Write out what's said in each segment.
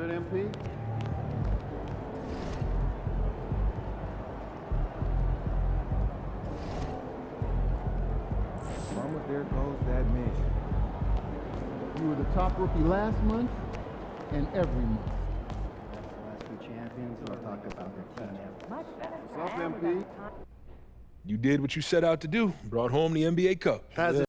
Good, MP. Mama, there goes that measure. You were the top rookie last month and every month. That's the last two champions. We'll talk about their team effort. What's up, MP? You did what you set out to do. Brought home the NBA Cup. That's it.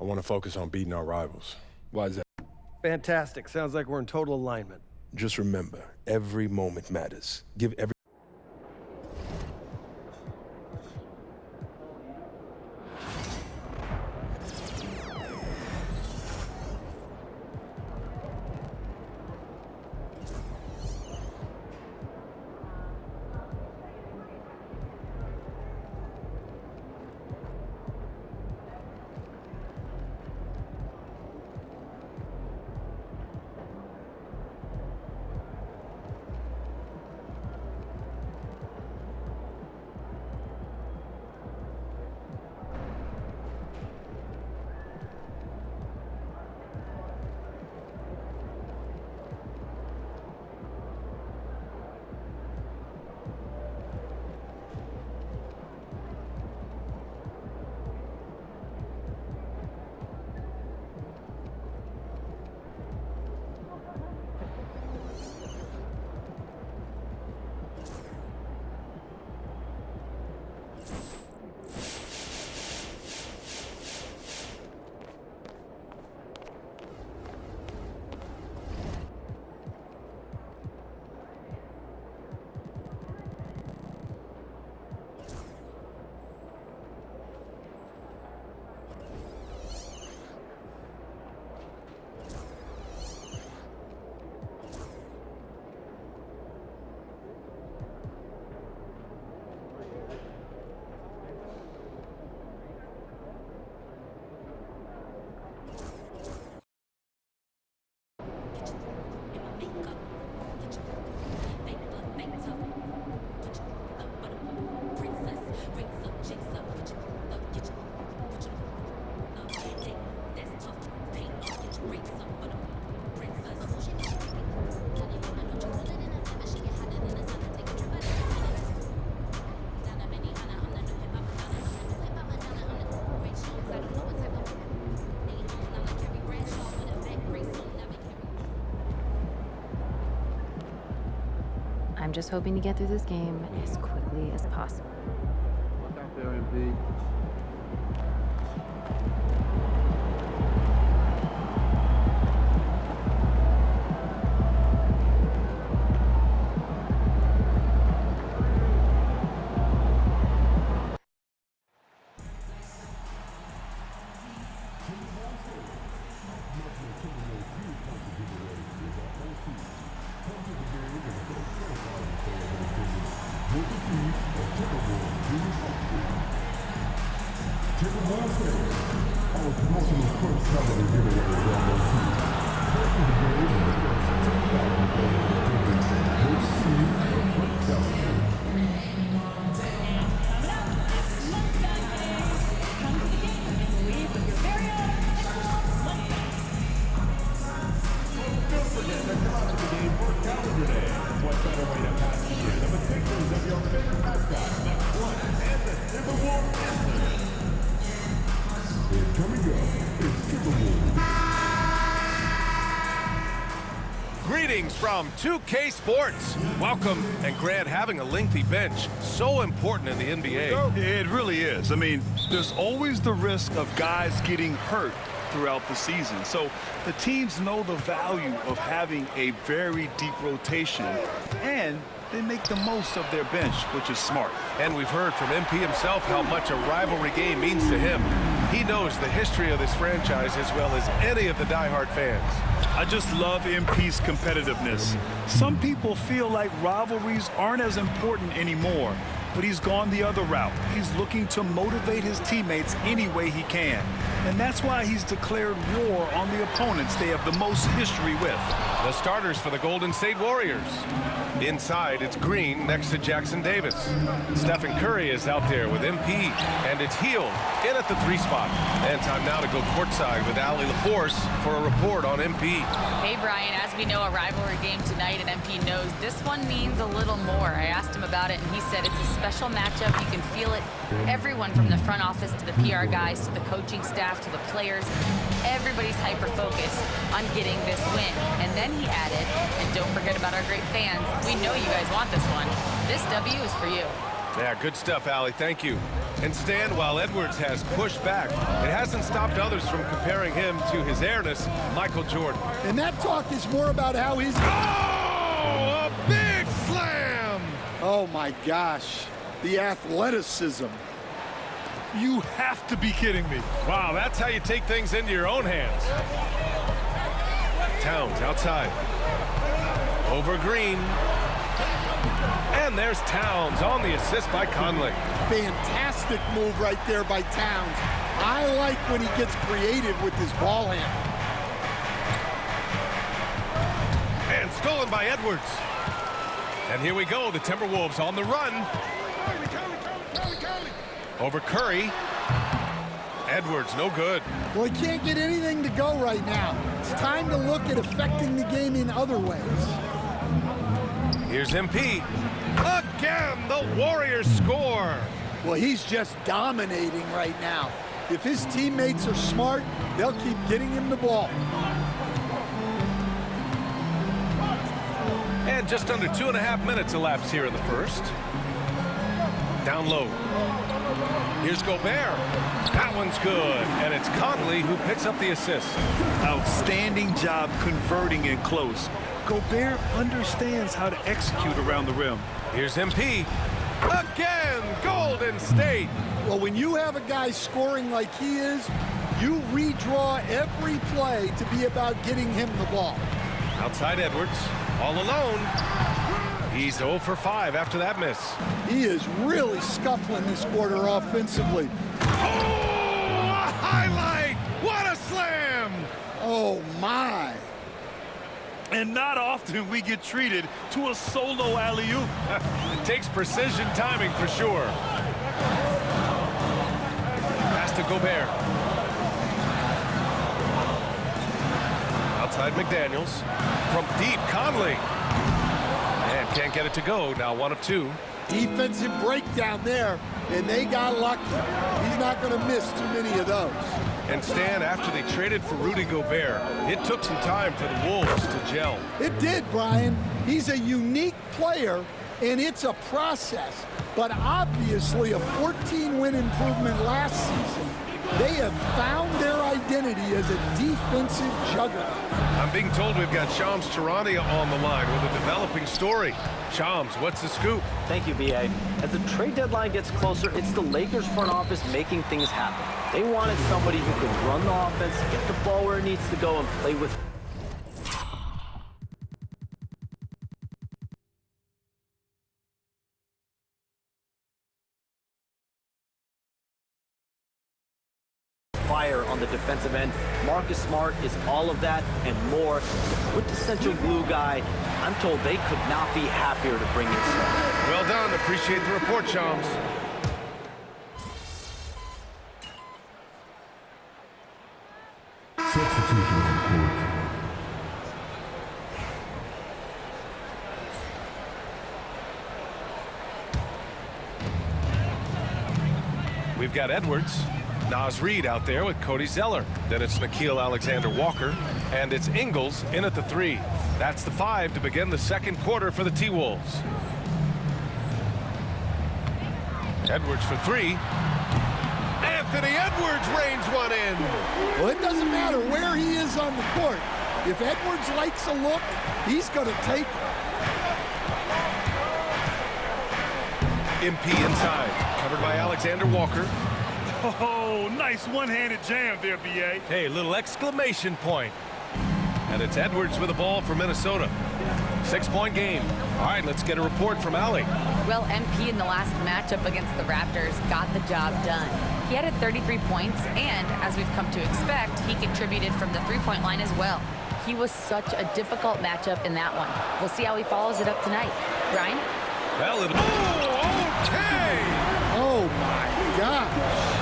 I want to focus on beating our rivals. Why is that? Fantastic. Sounds like we're in total alignment. Just remember, every moment matters. Give every... I'm just hoping to get through this game as quickly as possible. Look out there, MP. Greetings, from 2K Sports. Welcome. And Grant, having a lengthy bench, so important in the NBA. It really is. I mean, there's always the risk of guys getting hurt throughout the season. So the teams know the value of having a very deep rotation, and they make the most of their bench, which is smart. And we've heard from MP himself how much a rivalry game means to him. He knows the history of this franchise as well as any of the diehard fans. I just love MP's competitiveness. Some people feel like rivalries aren't as important anymore, but he's gone the other route. He's looking to motivate his teammates any way he can. And that's why he's declared war on the opponents they have the most history with. The starters for the Golden State Warriors. Inside, it's Green next to Jackson Davis. Stephen Curry is out there with MP, and it's Hield in at the 3 spot. And time now to go courtside with Allie LaForce for a report on MP. Hey, Brian, as we know, a rivalry game tonight, and MP knows this one means a little more. I asked him about it, and he said it's a special matchup. You can feel it. Everyone from the front office to the PR guys to the coaching staff to the players, everybody's hyper-focused on getting this win. And then he added, and don't forget about our great fans, we know you guys want this one. This W is for you. Yeah, good stuff, Allie. Thank you. And Stan, while Edwards has pushed back, it hasn't stopped others from comparing him to his airness, Michael Jordan. And that talk is more about how he's... Oh, a big slam! Oh, my gosh. The athleticism. You have to be kidding me. Wow, that's how you take things into your own hands. Towns outside. Over Green. And there's Towns on the assist by Conley. Fantastic move right there by Towns. I like when he gets creative with his ball handle. And stolen by Edwards. And here we go, the Timberwolves on the run. Over Curry. Edwards, no good. Well, he can't get anything to go right now. It's time to look at affecting the game in other ways. Here's MP. Again, the Warriors score. Well, he's just dominating right now. If his teammates are smart, they'll keep getting him the ball. And just under 2.5 minutes elapsed here in the first. Down low. Here's Gobert. That one's good. And it's Conley who picks up the assist. Outstanding job converting in close. Gobert understands how to execute around the rim. Here's MP. Again, Golden State. Well, when you have a guy scoring like he is, you redraw every play to be about getting him the ball. Outside Edwards, all alone. He's 0 for 5 after that miss. He is really scuffling this quarter offensively. Oh, a highlight! What a slam! Oh, my. And not often we get treated to a solo alley-oop. It takes precision timing for sure. Pass to Gobert. Outside McDaniels. From deep, Conley. And can't get it to go. Now 1 of 2. Defensive breakdown there, and they got lucky. He's not going to miss too many of those. And Stan, after they traded for Rudy Gobert, it took some time for the Wolves to gel. It did, Brian. He's a unique player, and it's a process. But obviously a 14-win improvement last season. They have found their identity as a defensive juggernaut. I'm being told we've got Shams Charania on the line with a developing story. Shams, what's the scoop? Thank you, B.A. As the trade deadline gets closer, it's the Lakers front office making things happen. They wanted somebody who could run the offense, get the ball where it needs to go, and play with fire on the defensive end. Marcus Smart is all of that and more. With the central glue guy, I'm told they could not be happier to bring in Smart. Well done. Appreciate the report, Shams. Substitution on court. We've got Edwards. Naz Reid out there with Cody Zeller. Then it's Nickeil Alexander-Walker. And it's Ingles in at the 3. That's the 5 to begin the second quarter for the T-Wolves. Edwards for 3. Anthony Edwards rains one in. Well, it doesn't matter where he is on the court. If Edwards likes a look, he's going to take it. MP inside, covered by Alexander Walker. Oh, nice one-handed jam there, B.A. Hey, little exclamation point. And it's Edwards with the ball for Minnesota. 6-point game. All right, let's get a report from Allie. Well, MP in the last matchup against the Raptors got the job done. He had 33 points, and as we've come to expect, he contributed from the three-point line as well. He was such a difficult matchup in that one. We'll see how he follows it up tonight. Brian? Well, okay! Oh, my gosh.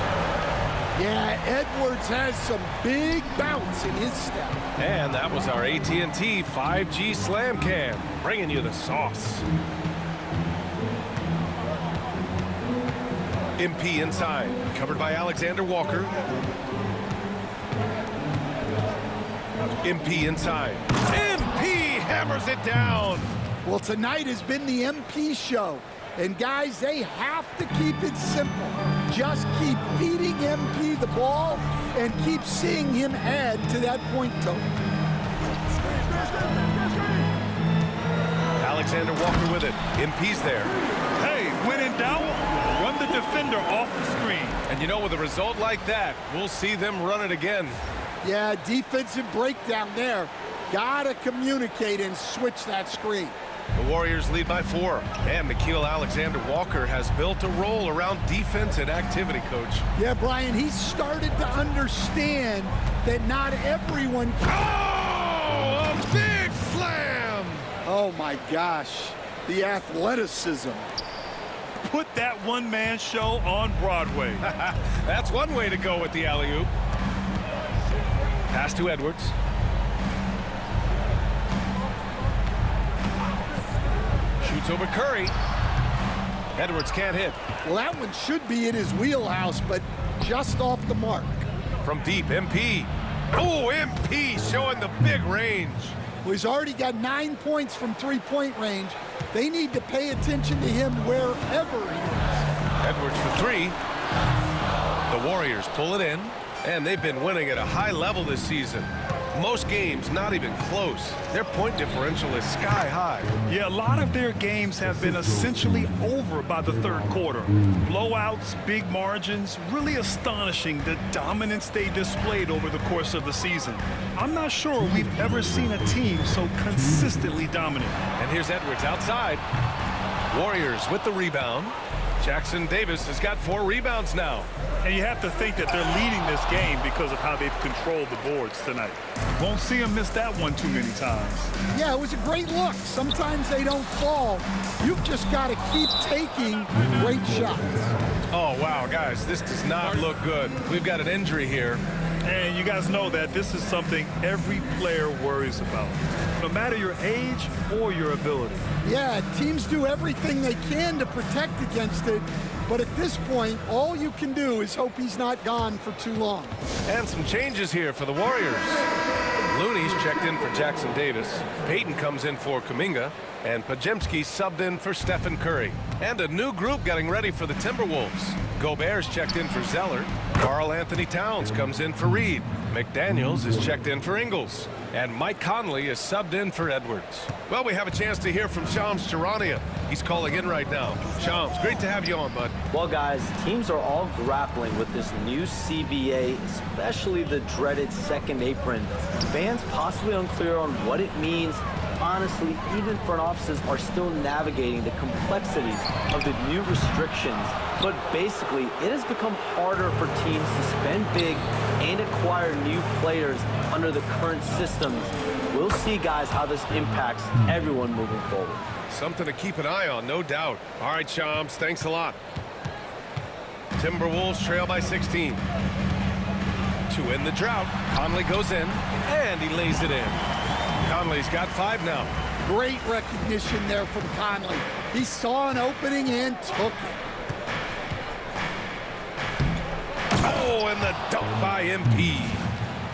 Yeah, Edwards has some big bounce in his step. And that was our AT&T 5G Slam Cam, bringing you the sauce. MP inside, covered by Alexander Walker. MP inside. MP hammers it down. Well, tonight has been the MP show. And guys, they have to keep it simple. Just keep feeding MP the ball and keep seeing him add to that point total. Alexander Walker with it. MP's there. Hey, when in doubt, run the defender off the screen. And you know, with a result like that, we'll see them run it again. Yeah, defensive breakdown there. Gotta communicate and switch that screen. The Warriors lead by 4. And Nickeil Alexander-Walker has built a role around defense and activity, Coach. Yeah, Brian, he's started to understand that not everyone can. Oh, a big slam! Oh, my gosh. The athleticism. Put that one-man show on Broadway. That's one way to go with the alley-oop. Pass to Edwards. Shoots over Curry. Edwards can't hit. Well, that one should be in his wheelhouse, but just off the mark. From deep, MP. Oh, MP showing the big range. Well, he's already got 9 points from three-point range. They need to pay attention to him wherever he is. Edwards for 3. The Warriors pull it in, and they've been winning at a high level this season. Most games not even close. Their point differential is sky high. Yeah, a lot of their games have been essentially over by the third quarter. Blowouts, big margins, really astonishing the dominance they displayed over the course of the season. I'm not sure we've ever seen a team so consistently dominant. And here's Edwards outside. Warriors with the rebound. Jackson Davis has got 4 rebounds now. And you have to think that they're leading this game because of how they've controlled the boards tonight. Won't see them miss that one too many times. Yeah, it was a great look. Sometimes they don't fall. You've just got to keep taking great shots. Oh, wow, guys, this does not look good. We've got an injury here. And you guys know that this is something every player worries about, no matter your age or your ability. Yeah, teams do everything they can to protect against it, but at this point, all you can do is hope he's not gone for too long. And some changes here for the Warriors. Looney's checked in for Jackson Davis. Payton comes in for Kuminga. And Pajemski subbed in for Stephen Curry. And a new group getting ready for the Timberwolves. Gobert's checked in for Zeller. Karl Anthony Towns comes in for Reed. McDaniels is checked in for Ingles. And Mike Conley is subbed in for Edwards. Well, we have a chance to hear from Shams Charania. He's calling in right now. Shams, great to have you on, bud. Well, guys, teams are all grappling with this new CBA, especially the dreaded second apron. Fans possibly unclear on what it means. Honestly, even front offices are still navigating the complexities of the new restrictions. But basically, it has become harder for teams to spend big and acquire new players under the current systems. We'll see, guys, how this impacts everyone moving forward. Something to keep an eye on, no doubt. All right, Shams, thanks a lot. Timberwolves trail by 16. To end the drought, Conley goes in, and he lays it in. Conley's got 5 now. Great recognition there from Conley. He saw an opening and took it. Oh, and the dunk by MP.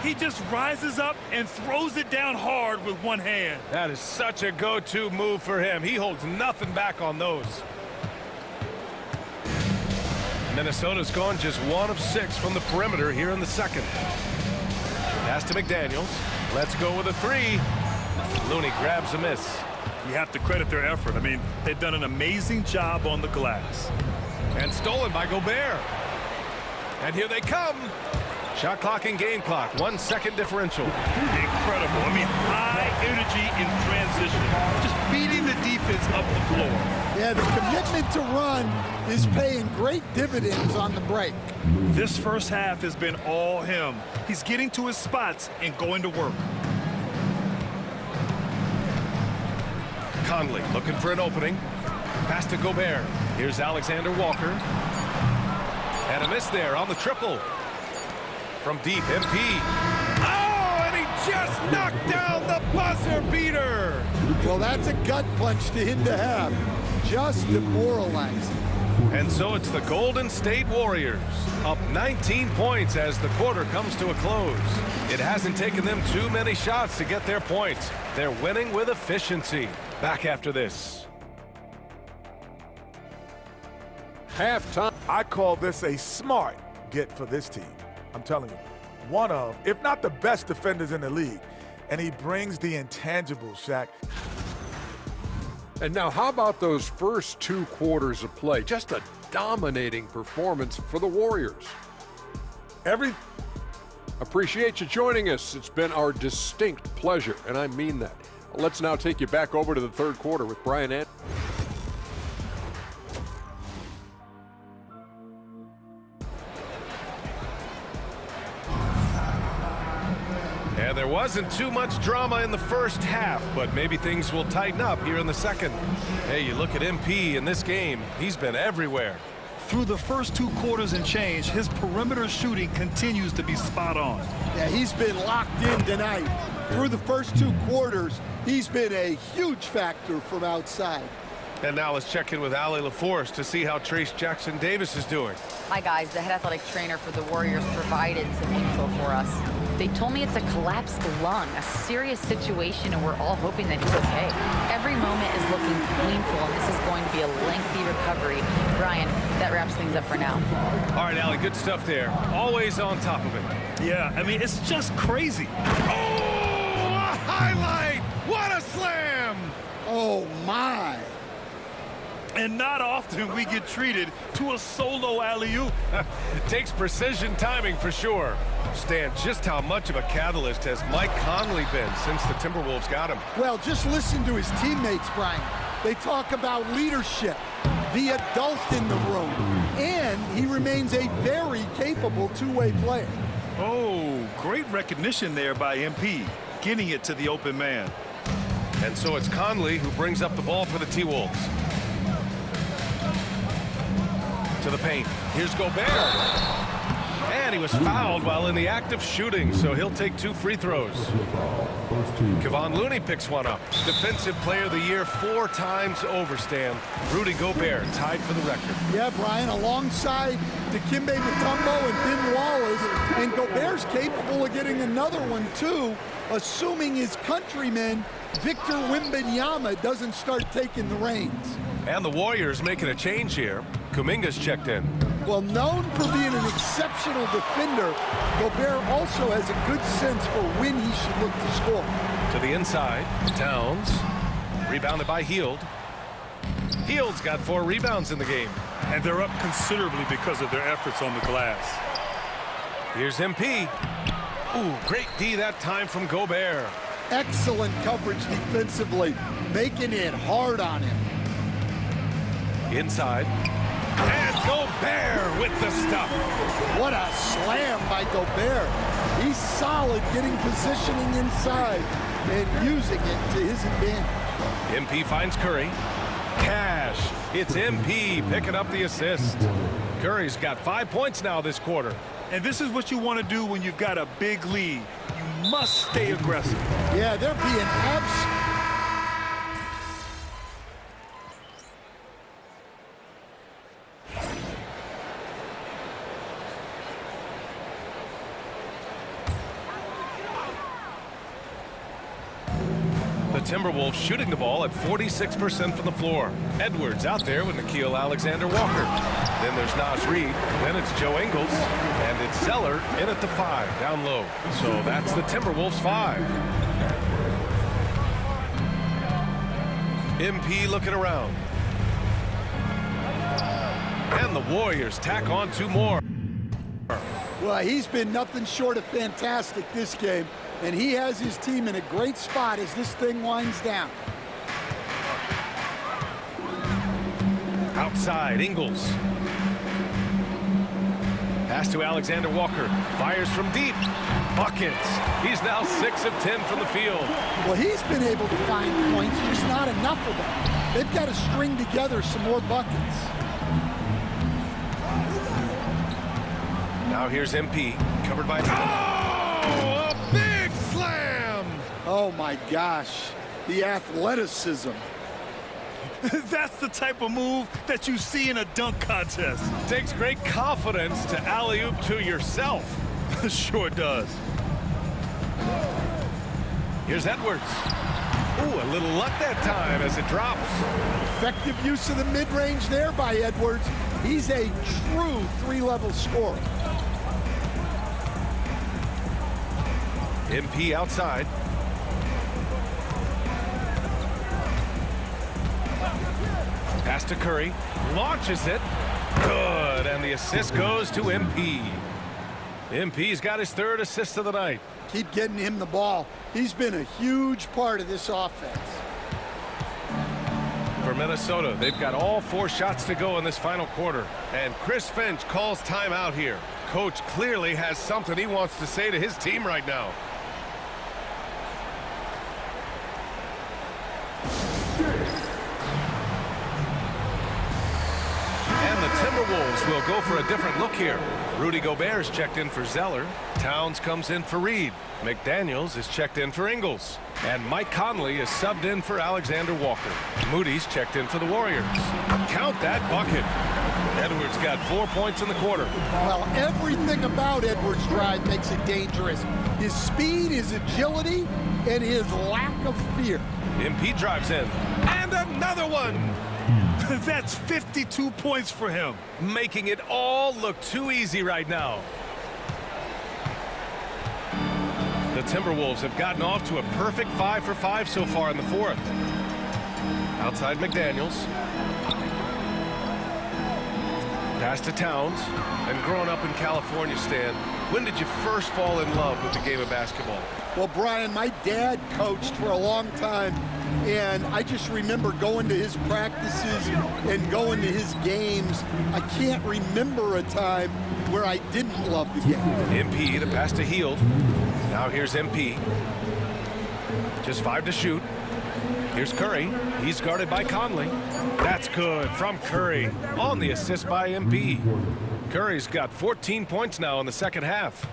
He just rises up and throws it down hard with one hand. That is such a go-to move for him. He holds nothing back on those. Minnesota's gone just 1 of 6 from the perimeter here in the second. Pass to McDaniels. Let's go with a 3. Looney grabs a miss. You have to credit their effort. I mean, they've done an amazing job on the glass. And stolen by Gobert. And here they come. Shot clock and game clock. 1 second differential. Incredible. I mean, high energy in transition. Just beating the defense up the floor. Yeah, the commitment to run is paying great dividends on the break. This first half has been all him. He's getting to his spots and going to work. Conley looking for an opening. Pass to Gobert. Here's Alexander Walker. And a miss there on the triple. From deep, MP. Oh, and he just knocked down the buzzer beater. Well, that's a gut punch to him to have. Just demoralizing. And so it's the Golden State Warriors up 19 points as the quarter comes to a close. It hasn't taken them too many shots to get their points. They're winning with efficiency. Back after this. Halftime. I call this a smart get for this team. I'm telling you, one of, if not the best defenders in the league. And he brings the intangible, Shaq. And now how about those first 2 quarters of play? Just a dominating performance for the Warriors. Appreciate you joining us. It's been our distinct pleasure, and I mean that. Let's now take you back over to the third quarter with Brian Ant. And there wasn't too much drama in the first half, but maybe things will tighten up here in the second. Hey, you look at MP in this game, he's been everywhere. Through the first 2 quarters and change, his perimeter shooting continues to be spot on. Yeah, he's been locked in tonight. Through the first 2 quarters, he's been a huge factor from outside. And now let's check in with Allie LaForce to see how Trace Jackson Davis is doing. Hi, guys. The head athletic trainer for the Warriors provided some info for us. They told me it's a collapsed lung, a serious situation, and we're all hoping that he's okay. Every moment is looking painful, and this is going to be a lengthy recovery. Brian, that wraps things up for now. All right, Allie, good stuff there. Always on top of it. Yeah, I mean, it's just crazy. Oh, a highlight! What a slam! Oh, my. And not often we get treated to a solo alley-oop. Takes precision timing for sure. Stan, just how much of a catalyst has Mike Conley been since the Timberwolves got him? Well, just listen to his teammates, Brian. They talk about leadership, the adult in the room, and he remains a very capable two-way player. Oh, great recognition there by MP, getting it to the open man. And so it's Conley who brings up the ball for the T-Wolves. To the paint. Here's Gobert. And he was fouled while in the act of shooting, so he'll take 2 free throws. Kevon Looney picks one up. Defensive Player of the Year 4 times over, Stan. Rudy Gobert tied for the record. Yeah, Brian, alongside Dikembe Mutombo and Ben Wallace, and Gobert's capable of getting another one, too, assuming his countryman, Victor Wembanyama, doesn't start taking the reins. And the Warriors making a change here. Kuminga's checked in. Well, known for being an exceptional defender, Gobert also has a good sense for when he should look to score. To the inside, Towns. Rebounded by Hield. Hield's got 4 rebounds in the game. And they're up considerably because of their efforts on the glass. Here's MP. Ooh, great D that time from Gobert. Excellent coverage defensively, making it hard on him. Inside. And Gobert with the stuff. What a slam by Gobert. He's solid getting positioning inside and using it to his advantage. MP finds Curry. Cash. It's MP picking up the assist. Curry's got 5 points now this quarter. And this is what you want to do when you've got a big lead. You must stay aggressive. Yeah, they're being absolute. Timberwolves shooting the ball at 46% from the floor. Edwards out there with Nickeil Alexander-Walker. Then there's Naz Reid. Then it's Joe Ingles. And it's Zeller in at the 5, down low. So that's the Timberwolves 5. MP looking around. And the Warriors tack on 2 more. Well, he's been nothing short of fantastic this game, and he has his team in a great spot as this thing winds down. Outside, Ingles. Pass to Alexander Walker. Fires from deep. Buckets. He's now 6 of 10 from the field. Well, he's been able to find points, just not enough of them. They've got to string together some more buckets. Now here's MP, covered by... Oh, a big slam! Oh, my gosh. The athleticism. That's the type of move that you see in a dunk contest. Takes great confidence to alley-oop to yourself. Sure does. Here's Edwards. Ooh, a little luck that time as it drops. Effective use of the mid-range there by Edwards. He's a true 3-level scorer. MP outside. Pass to Curry. Launches it. Good. And the assist goes to MP. MP's got his 3rd assist of the night. Keep getting him the ball. He's been a huge part of this offense. For Minnesota, they've got all 4 shots to go in this final quarter. And Chris Finch calls timeout here. Coach clearly has something he wants to say to his team right now. And the Timberwolves will go for a different look here. Rudy Gobert's checked in for Zeller. Towns comes in for Reid. McDaniels is checked in for Ingles. And Mike Conley is subbed in for Alexander Walker. Moody's checked in for the Warriors. Count that bucket. Edwards got 4 points in the quarter. Well, everything about Edwards' drive makes it dangerous. His speed, his agility, and his lack of fear. MP drives in. And another one! That's 52 points for him. Making it all look too easy right now. The Timberwolves have gotten off to a perfect 5 for 5 so far in the 4th. Outside McDaniels. Pass to Towns. And growing up in California, Stan, when did you first fall in love with the game of basketball? Well, Brian, my dad coached for a long time, and I just remember going to his practices and going to his games. I can't remember a time where I didn't love the game. MP, the pass to Hield. Now here's MP. Just 5 to shoot. Here's Curry. He's guarded by Conley. That's good from Curry on the assist by MP. Curry's got 14 points now in the second half.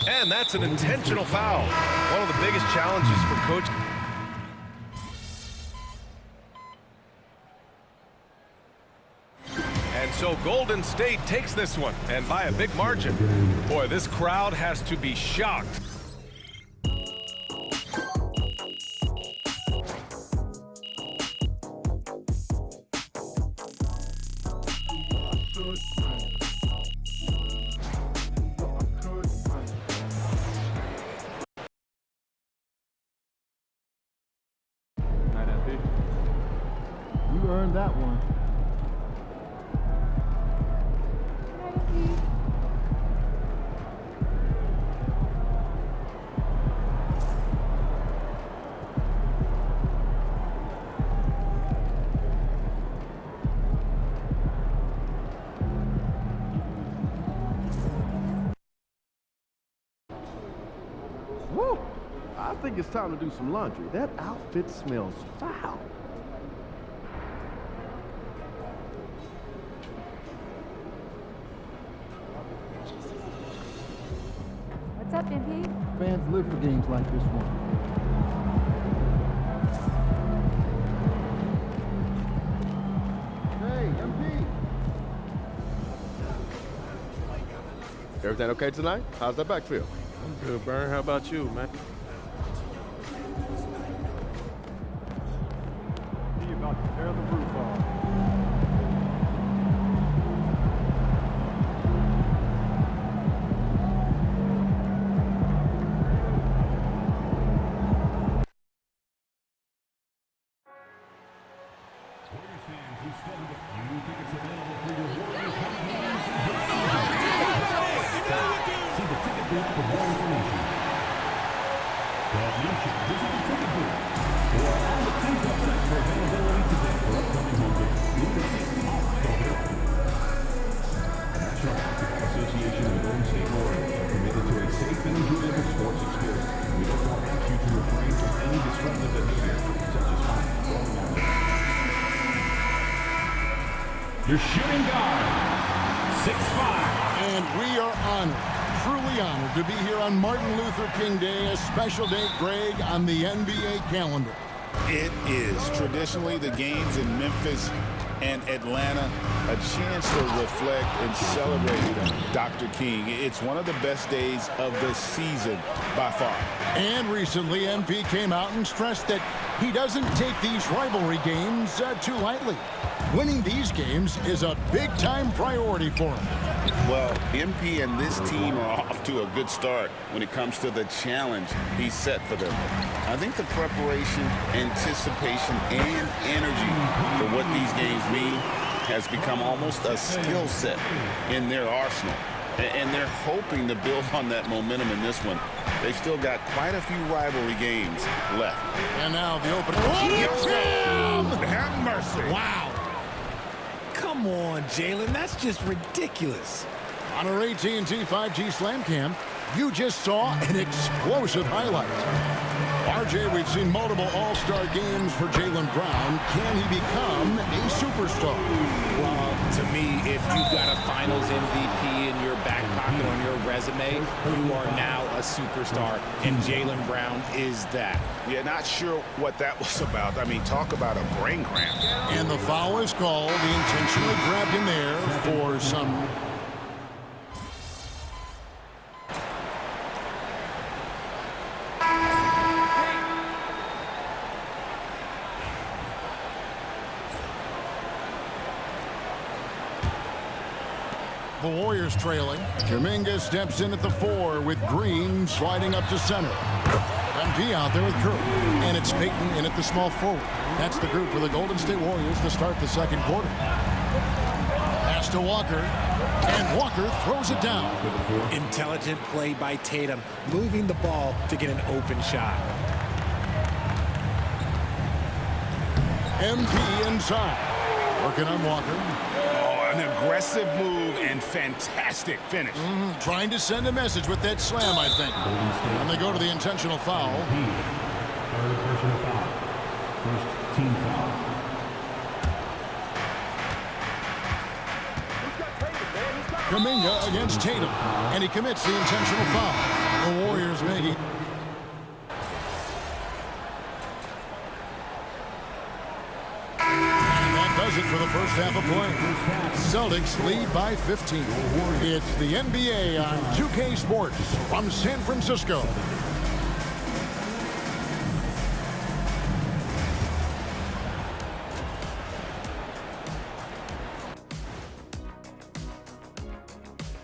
And that's an intentional foul. One of the biggest challenges for Coach. And so Golden State takes this one, and by a big margin. Boy, this crowd has to be shocked. You earned that one. Woo! I think it's time to do some laundry. That outfit smells foul. What's up, MP? Fans live for games like this one. Hey, MP! Everything okay tonight? How's that back feel? I'm good, Burn. How about you, man? Association of Golden State Warriors, committed to a safe and enjoyable sports experience. We therefore ask you to refrain from any disruptive behavior, such as fighting. Your shooting guard, 6'5". And we are honored, truly honored, to be here on Martin Luther King Day, a special date, Greg, on the NBA calendar. It is traditionally the games in Memphis and Atlanta, a chance to reflect and celebrate Dr. King. It's one of the best days of the season by far. And recently, MP came out and stressed that he doesn't take these rivalry games too lightly. Winning these games is a big-time priority for him. Well, MP and this team are off to a good start when it comes to the challenge he set for them. I think the preparation, anticipation, and energy for what these games mean has become almost a skill set in their arsenal. And they're hoping to build on that momentum in this one. They've still got quite a few rivalry games left. And now the opener. Have mercy. Wow. Come on, Jalen. That's just ridiculous. On our AT&T 5G Slam Cam, you just saw an explosive highlight. RJ, we've seen multiple all-star games for Jaylen Brown. Can he become a superstar? Well, to me, if you've got a finals MVP in your back pocket on your resume, you are now a superstar, and Jaylen Brown is that. Yeah, not sure what that was about. I mean, talk about a brain cramp. And the foul is called. He intentionally grabbed him there for some... The Warriors trailing. Kuminga steps in at the 4 with Green sliding up to center. MP out there with Curry. And it's Payton in at the small forward. That's the group for the Golden State Warriors to start the second quarter. Pass to Walker. And Walker throws it down. Intelligent play by Tatum, moving the ball to get an open shot. MP inside. Working on Walker. An aggressive move and fantastic finish. Trying to send a message with that slam, I think. And they go to the intentional foul. Third personal foul. First team foul. Kuminga against Tatum. And he commits the intentional foul. The Warriors making... Does it for the first half of play. Celtics lead by 15. It's the NBA on 2K Sports from San Francisco.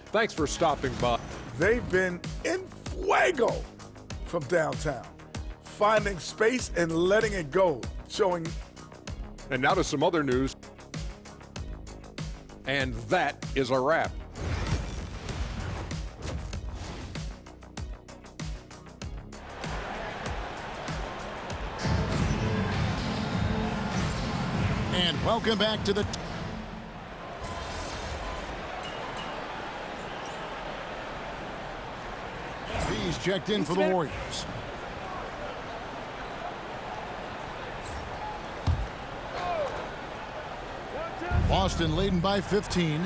Thanks for stopping by. They've been in fuego from downtown, finding space and letting it go, showing. And now to some other news. And that is a wrap. And welcome back to the... He's checked in for the Warriors. Boston leading by 15.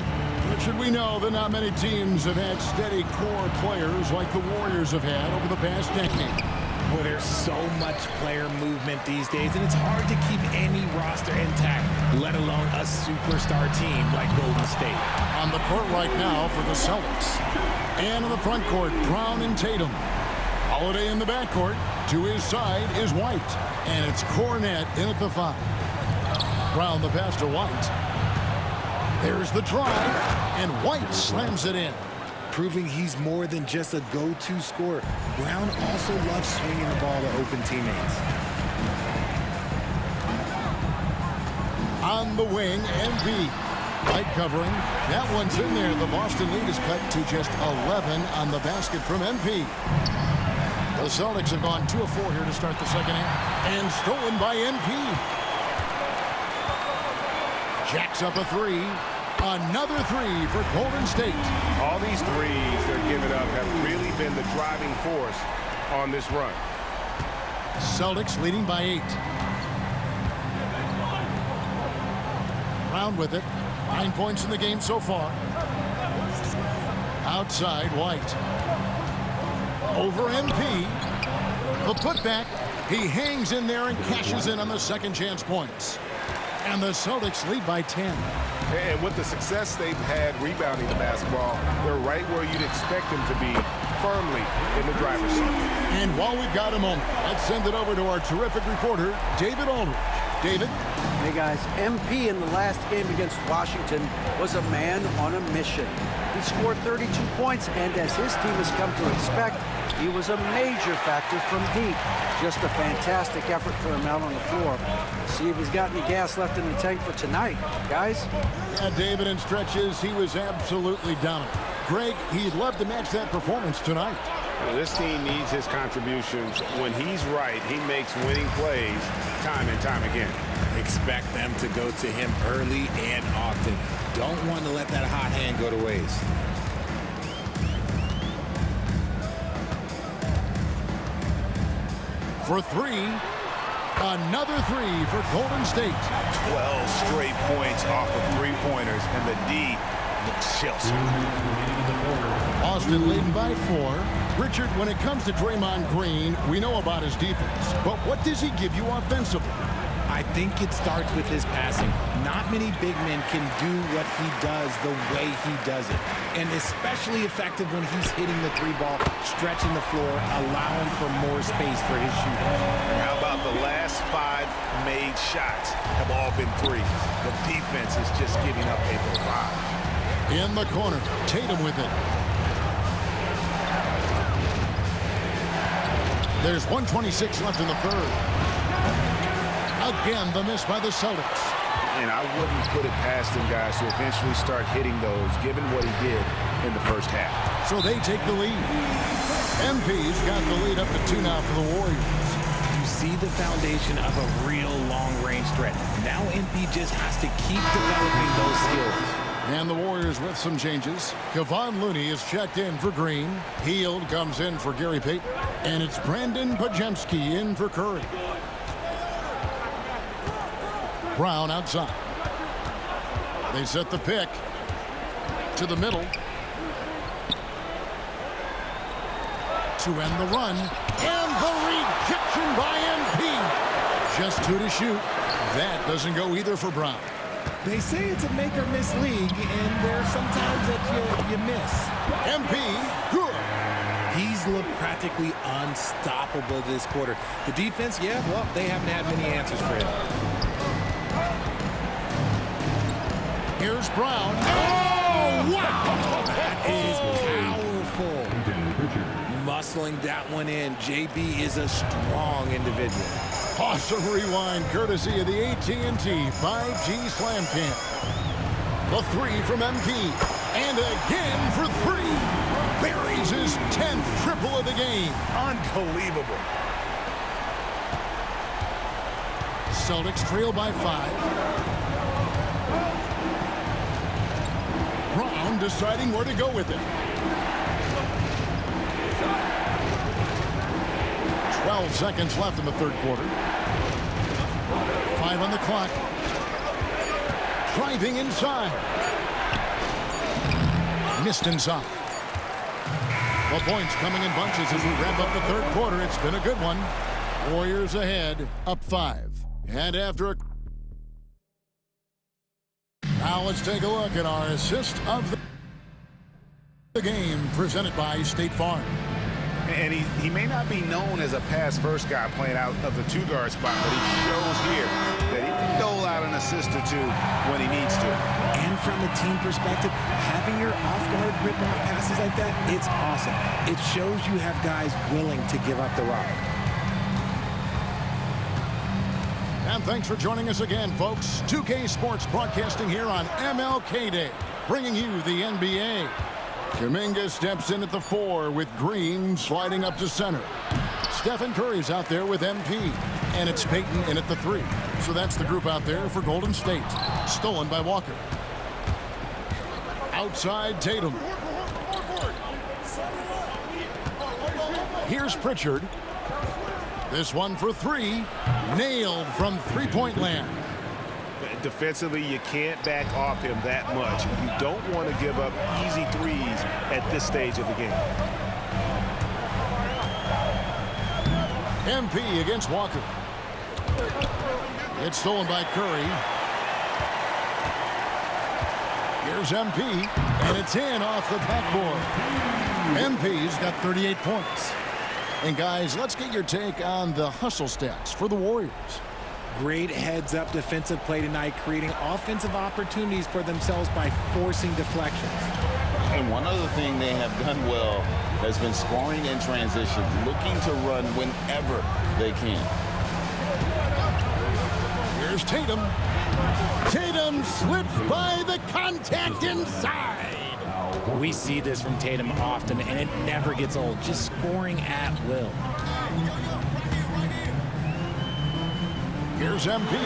But should we know that not many teams have had steady core players like the Warriors have had over the past decade. Well, there's so much player movement these days, and it's hard to keep any roster intact, let alone a superstar team like Golden State. On the court right now for the Celtics. And in the front court, Brown and Tatum. Holiday in the backcourt. To his side is White. And it's Cornette in at the 5. Brown the pass to White. There's the drive, and White slams it in. Proving he's more than just a go-to scorer. Brown also loves swinging the ball to open teammates. On the wing, MP. Light covering. That one's in there. The Boston lead is cut to just 11 on the basket from MP. The Celtics have gone 2 of 4 here to start the second half. And stolen by MP. Jacks up a 3. Another 3 for Golden State. All these threes they're giving up have really been the driving force on this run. Celtics leading by 8. Brown with it. 9 points in the game so far. Outside, White. Over MP. The putback. He hangs in there and cashes in on the second chance points. And the Celtics lead by 10. And with the success they've had rebounding the basketball, they're right where you'd expect them to be, firmly in the driver's seat. And while we've got a moment, let's send it over to our terrific reporter, David Aldridge. David? Hey guys, MP in the last game against Washington was a man on a mission. He scored 32 points, and as his team has come to expect, he was a major factor from deep. Just a fantastic effort for him out on the floor. See if he's got any gas left in the tank for tonight, guys. Yeah, David, in stretches, he was absolutely dominant. Greg, he'd love to match that performance tonight. Well, this team needs his contributions. When he's right, he makes winning plays time and time again. Expect them to go to him early and often. Don't want to let that hot hand go to waste. For 3, another 3 for Golden State. 12 straight points off of three-pointers, and the D looks shell-shocked. Boston leading by 4. Richard, when it comes to Draymond Green, we know about his defense, but what does he give you offensively? I think it starts with his passing. Not many big men can do what he does the way he does it. And especially effective when he's hitting the 3-ball, stretching the floor, allowing for more space for his shooting. And how about the last 5 made shots have all been threes? The defense is just giving up a barrage. In the corner, Tatum with it. There's 1:26 left in the third. Again, the miss by the Celtics. And I wouldn't put it past them guys to eventually start hitting those, given what he did in the first half. So they take the lead. MP's got the lead up to 2 now for the Warriors. You see the foundation of a real long-range threat. Now MP just has to keep developing those skills. And the Warriors with some changes. Kevon Looney is checked in for Green. Hield comes in for Gary Payton. And it's Brandon Pajemski in for Curry. Brown outside. They set the pick to the middle to end the run. And the rejection by MP. Just 2 to shoot. That doesn't go either for Brown. They say it's a make or miss league, and there's sometimes that you miss. MP, good. He's looked practically unstoppable this quarter. The defense, yeah, well, they haven't had many answers for him. Here's Brown. Oh, wow! That is powerful. Muscling that one in. JB is a strong individual. Awesome rewind, courtesy of the AT&T 5G Slam Cam. The 3 from MP. And again for 3. Buries his 10th triple of the game. Unbelievable. Celtics trail by 5. Brown deciding where to go with it. 12 seconds left in the third quarter. 5 on the clock. Driving inside. Missed inside. The points coming in bunches as we wrap up the third quarter. It's been a good one. Warriors ahead, up 5. And after a... Now let's take a look at our assist of the game presented by State Farm. And he may not be known as a pass-first guy playing out of the 2-guard spot, but he shows here that he can dole out an assist or 2 when he needs to. And from a team perspective, having your off-guard rip-off passes like that, it's awesome. It shows you have guys willing to give up the rock. And thanks for joining us again, folks. 2K Sports broadcasting here on MLK Day, bringing you the NBA. Kuminga steps in at the 4 with Green sliding up to center. Stephen Curry's out there with MP. And it's Payton in at the 3. So that's the group out there for Golden State. Stolen by Walker. Outside Tatum. Here's Pritchard. This one for 3. Nailed from three-point land. Defensively, you can't back off him that much. You don't want to give up easy threes at this stage of the game. MP against Walker. It's stolen by Curry. Here's MP, and it's in off the backboard. MP's got 38 points. And guys, let's get your take on the hustle stats for the Warriors. Great heads-up defensive play tonight, creating offensive opportunities for themselves by forcing deflections. And one other thing they have done well has been scoring in transition, looking to run whenever they can. Here's Tatum. Tatum slips by the contact inside. We see this from Tatum often, and it never gets old. Just scoring at will. Here's MP.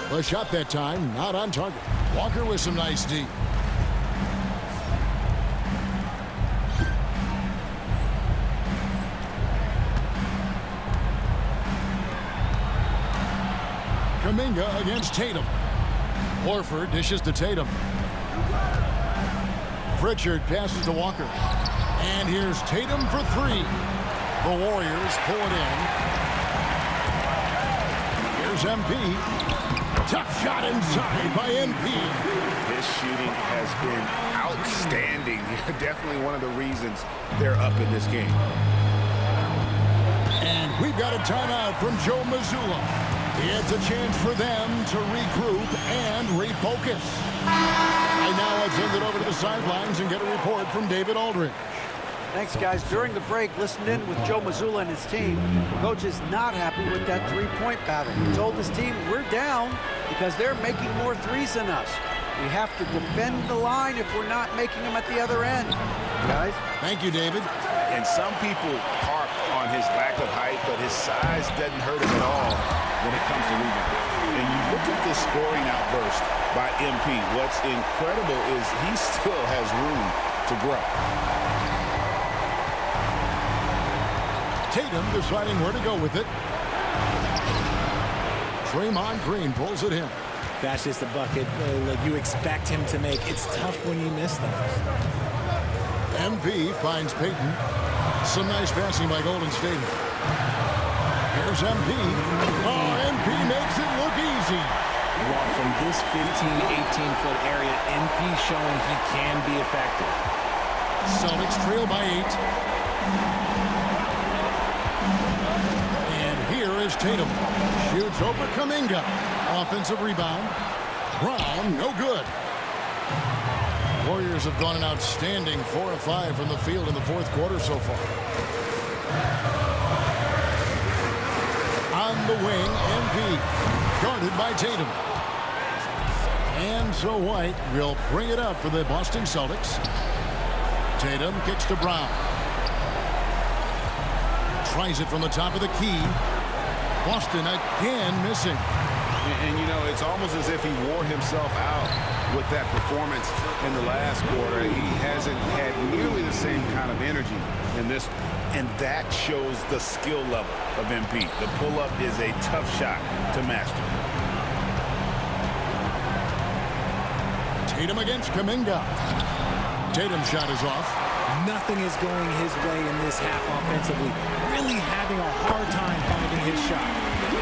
The shot that time, not on target. Walker with some nice D. Kuminga against Tatum. Horford dishes to Tatum. Pritchard passes to Walker. And here's Tatum for 3. The Warriors pull it in. Here's MP. Tough shot inside by MP. His shooting has been outstanding. Definitely one of the reasons they're up in this game. And we've got a timeout from Joe Mazzulla. It's a chance for them to regroup and refocus. Right now, let's send it over to the sidelines and get a report from David Aldridge. Thanks, guys. During the break, listened in with Joe Mazzulla and his team. Coach is not happy with that three-point battle. He told his team, we're down because they're making more threes than us. We have to defend the line if we're not making them at the other end. Guys? Thank you, David. And some people harp on his lack of height, but his size doesn't hurt him at all when it comes to rebounding. And you look at this scoring outburst by MP. What's incredible is he still has room to grow. Tatum deciding where to go with it. Draymond Green pulls it in. That's just a bucket like you expect him to make. It's tough when you miss those. MP finds Payton. Some nice passing by Golden State. Here's MP. Oh, MP makes it look easy. Well, from this 15, 18-foot area, MP showing he can be effective. Celtics trail by 8. And here is Tatum. Shoots over Kuminga. Offensive rebound. Brown, no good. Warriors have gone an outstanding 4 of 5 from the field in the fourth quarter so far. On the wing, MP. Guarded by Tatum. And so White will bring it up for the Boston Celtics. Tatum kicks to Brown. Tries it from the top of the key. Boston again missing. And, you know, it's almost as if he wore himself out with that performance in the last quarter. He hasn't had nearly the same kind of energy in this, and that shows the skill level of MP. The pull-up is a tough shot to master. Tatum against Kuminga. Tatum's shot is off. Nothing is going his way in this half offensively. Really having a hard time finding his shot.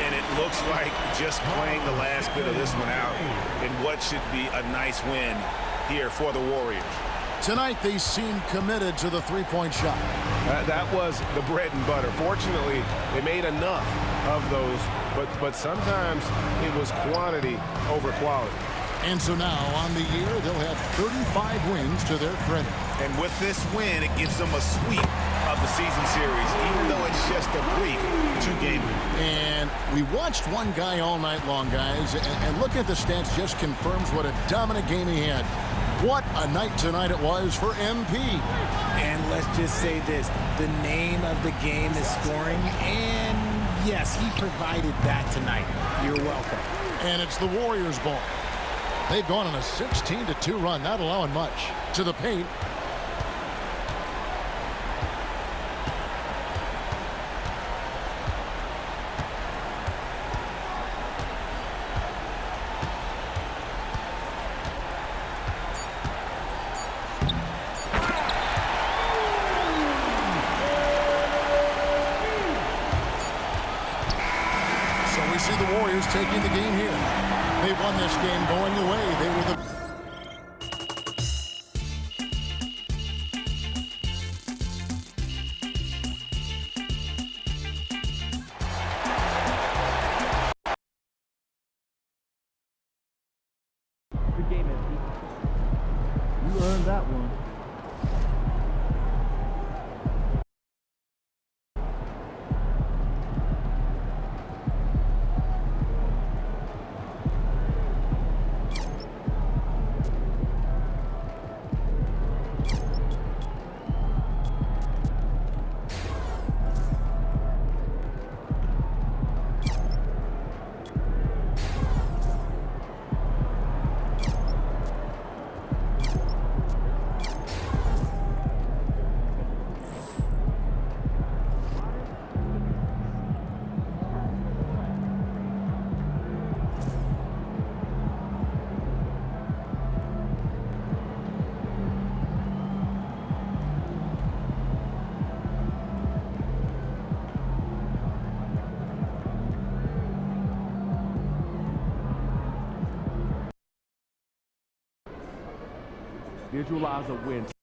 And it looks like just playing the last bit of this one out in what should be a nice win here for the Warriors. Tonight, they seem committed to the three-point shot. That was the bread and butter. Fortunately, they made enough of those, but sometimes it was quantity over quality. And so now on the year, they'll have 35 wins to their credit. And with this win, it gives them a sweep of the season series, even though it's just a brief 2-game win. And we watched one guy all night long, guys, and looking at the stats just confirms what a dominant game he had. What a night tonight it was for MP. And let's just say this, the name of the game is scoring, and yes, he provided that tonight. You're welcome. And it's the Warriors' ball. They've gone on a 16-2 run, not allowing much. To the paint. So we see the Warriors taking the game here. They won this game going away. They were the... Good game, MP. You earned that one. Visualize a win.